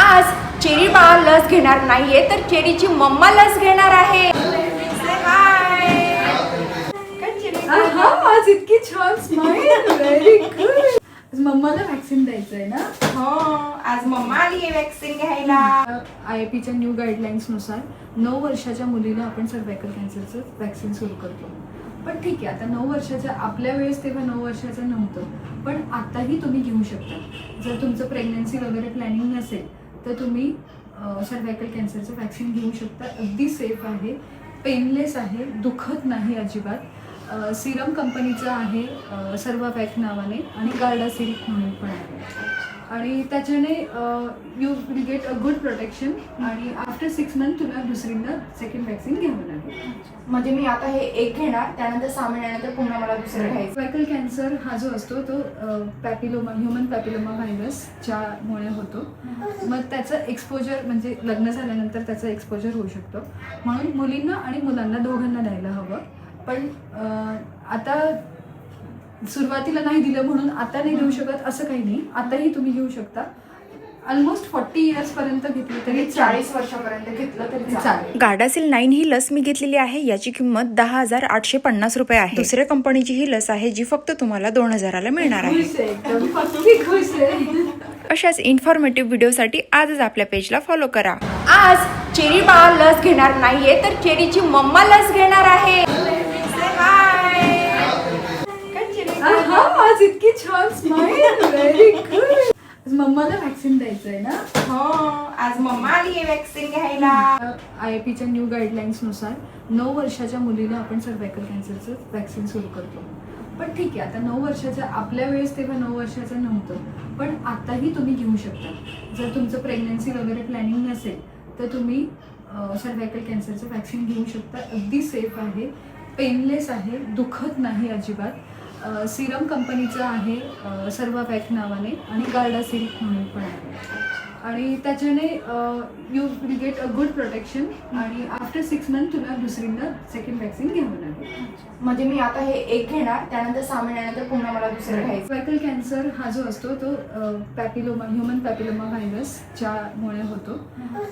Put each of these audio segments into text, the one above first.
आज चेरी बाळा लस घेणार नाहीये तर चेरीची मम्मा लस घेणार आहे. आज इतकी छान स्माइल. Very good. मम्माला वॅक्सिन द्यायचंय ना. हो, आज मम्मा आली आहे वॅक्सिन घ्यायला. IAPच्या न्यू गाईडलाईन्सनुसार 9 वर्षाच्या मुलीला आपण सर्व्हायकल कॅन्सरचं वॅक्सिन सुरू करतो. पण ठीक आहे, आता 9 वर्षाच्या आपल्या वेळेस तेव्हा 9 वर्षाचं नव्हतं, पण आताही तुम्ही घेऊ शकता. जर तुमचं प्रेग्नन्सी वगैरे प्लॅनिंग नसेल तर तुम्ही सर्व्हायकल कॅन्सरचं वॅक्सिन घेऊ शकता. अगदी सेफ आहे, पेनलेस आहे, दुखत नाही अजिबात. सिरम कंपनीचं आहे सर्वावॅक नावाने आणि गार्डासिल म्हणून पण आहे. आणि त्याच्याने you will get a good protection आणि आफ्टर 6 मंथ तुला दुसरींदा सेकंड वॅक्सिन घ्यावं लागेल. म्हणजे मी आता हे एक घेणार, त्यानंतर 6 महिन्यानंतर पुन्हा मला दुसरं घ्यायचं. सर्व्हायकल कॅन्सर हा जो असतो तो ह्युमन पॅपिलोमा व्हायरसच्या मुळे होतो. मग त्याचं एक्सपोजर म्हणजे लग्न झाल्यानंतर त्याचं एक्सपोजर होऊ शकतो. म्हणून मुलींना आणि मुलांना दोघांना द्यायला हवं. पण आता सुरुवातीला नाही दिलं म्हणून आता नाही देऊ शकत असं काही नाही. आताही तुम्ही घेऊ शकता. ऑलमोस्ट 40 इयर्स पर्यंत घेतली तरी 40 वर्षापर्यंत घेतलं तरी चालेल. गार्डासिल 9 ही लस मी घेतलेली आहे. याची किंमत 10,850 रुपये आहे. दुसऱ्या कंपनीची ही लस आहे जी फक्त तुम्हाला 2,000ला मिळणार आहे. खुश आहे, एकदम पक्की खुश आहे. अशाच इन्फॉर्मेटिव्ह व्हिडिओसाठी आजच आपल्या पेजला फॉलो करा. आज चेरी बाळा लस घेणार नाहीये तर चेरीची मम्मा लस घेणार आहे. आज इतकी छान स्माइल. Very good. मम्माला वॅक्सिन द्यायचंय ना. हो, आज मम्मा आली आहे वॅक्सिन घ्यायला. IAPच्या न्यू गाईडलाईन्सनुसार 9 वर्षाच्या मुलीला आपण सर्व्हायकल कॅन्सरचं वॅक्सिन सुरू करतो. पण ठीक आहे, आता 9 वर्षाच्या आपल्या वेळेस तेव्हा 9 वर्षाचं नव्हतं, पण आताही तुम्ही घेऊ शकता. जर तुमचं प्रेग्नन्सी वगैरे प्लॅनिंग नसेल तर तुम्ही सर्व्हायकल कॅन्सरचं वॅक्सिन घेऊ शकता. अगदी सेफ आहे, पेनलेस आहे, दुखत नाही अजिबात. सिरम कंपनीचं आहे सर्वावॅक नावाने आणि गार्डासिल म्हणून पण आहे. आणि त्याच्याने you will get a good protection आणि आफ्टर 6 मंथ तुला दुसरींदा सेकंड वॅक्सिन घ्यावं लागेल. म्हणजे मी आता हे एक घेणार, त्यानंतर 6 महिन्यानंतर पुन्हा मला दुसरं घ्यायचं. सर्व्हायकल कॅन्सर हा जो असतो तो ह्युमन पॅपिलोमा व्हायरसच्या मुळे होतो.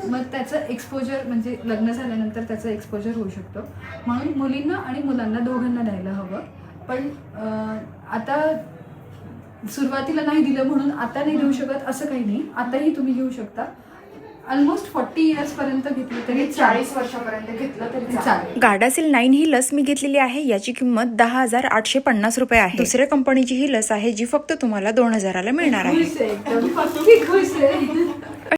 मग त्याचं एक्सपोजर म्हणजे लग्न झाल्यानंतर त्याचं एक्सपोजर होऊ शकतो. म्हणून मुलींना आणि मुलांना दोघांना द्यायला हवं. पण आता सुरुवातीला नाही दिलं म्हणून आता नाही देऊ शकत असं काही नाही. आताही तुम्ही घेऊ शकता. ऑलमोस्ट 40 इयर्स पर्यंत घेतली तरी 40 वर्षापर्यंत घेतलं तरी चालेल. गार्डासिल 9 ही लस मी घेतलेली आहे. याची किंमत 10,850 रुपये आहे. दुसऱ्या कंपनीची ही लस आहे जी फक्त तुम्हाला 2,000ला मिळणार आहे. खुश आहे, एकदम पक्की खुश आहे.